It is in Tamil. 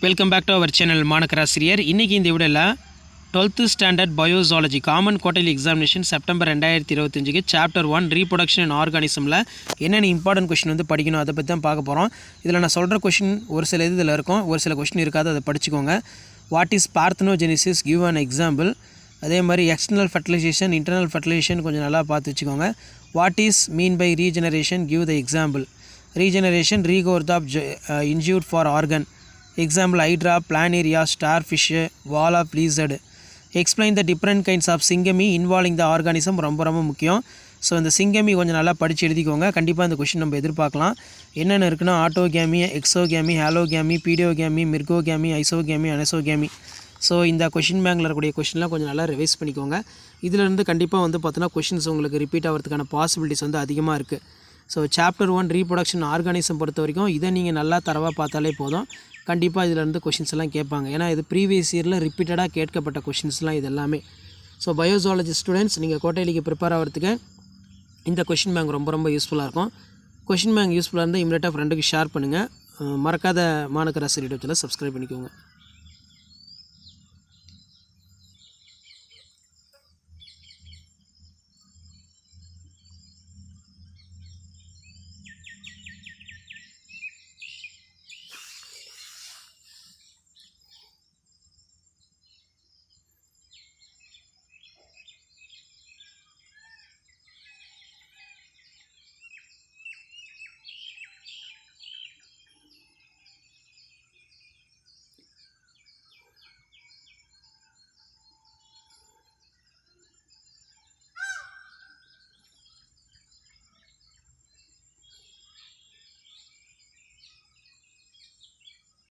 Welcome back to our channel மாணக்கராசிரியர். இன்றைக்கி இந்த வீடியோவில் 12th standard biology common quarterly examination September 2025க்கு சாப்டர் 1 ரீப்ரொடக்ஷன் அண்ட் ஆர்கானிசமில் என்னென்ன இம்பார்ட்டன்ட் கொஷின் வந்து படிக்கணும் அதை பற்றி தான் பார்க்க போகிறோம். இதில் நான் சொல்கிற கொஷின் ஒரு சில இதில் இருக்கும், ஒரு சில கொஷின் இருக்காது, அதை படிச்சுக்கோங்க. What is parthenogenesis, give an example. அதே மாதிரி எக்ஸ்டர்னல் ஃபர்டிலைசேஷன், இன்டர்னல் ஃபர்டிலைசேஷன் கொஞ்சம் நல்லா பார்த்து வச்சுக்கோங்க. What is mean by regeneration, give the example. Regeneration, regrowth of injured for organ. Example, hydra, planaria, starfish, wall of lizard. Explain the different kinds of syngamy involving the organism. ரொம்ப முக்கியம். ஸோ இந்த சிங்கமி கொஞ்சம் நல்லா படித்து எழுதிக்கோங்க. கண்டிப்பாக இந்த கொஷின் நம்ம எதிர்பார்க்கலாம். என்னென்ன இருக்குன்னா ஆட்டோகேமி, எக்ஸோகேமி, ஹாலோகேமி, பீடியோகேமி, மிர்கோகேமி, ஐசோகேமி, அனசோகேமி. ஸோ இந்த கொஷின் பேங்கில் இருக்கக்கூடிய கொஷின்லாம் கொஞ்சம் நல்லா ரிவைஸ் பண்ணிக்கோங்க. இதிலேருந்து கண்டிப்பாக வந்து பார்த்தோன்னா கொஷின்ஸ் உங்களுக்கு ரிப்பீட் ஆகிறதுக்கான பாசிபிலிட்டிஸ் வந்து அதிகமாக இருக்குது. ஸோ சாப்டர் 1 ரீப்ரொடக்ஷன் ஆர்கானிசம் பொறுத்த வரைக்கும் இதை நீங்கள் நல்லா தரவாக பார்த்தாலே போதும். கண்டிப்பாக இதிலேருந்து கொஷின்ஸ் எல்லாம் கேட்பாங்க. ஏன்னா இது ப்ரீவியஸ் இயரில் ரிப்பீட்டடாக கேட்கப்பட்ட கொஷின்ஸ்லாம் இது எல்லாமே. ஸோ பயோசாலஜி ஸ்டூடெண்ட்ஸ் நீங்கள் கோட்டைலிக்கு ப்ரிப்பேர் ஆகிறதுக்கு இந்த கொஷின் பேங்க் ரொம்ப யூஸ்ஃபுல்லாக இருக்கும். கொஷின் பேங்க் யூஸ்ஃபுல்லாக இருந்தால் இமீடியட்டாக ஃப்ரெண்டுக்கு ஷேர் பண்ணுங்கள். மறக்காத மாணக்கராசிரியர் யூடியூப் சேனலை சப்ஸ்கிரைப் பண்ணிக்கோங்க.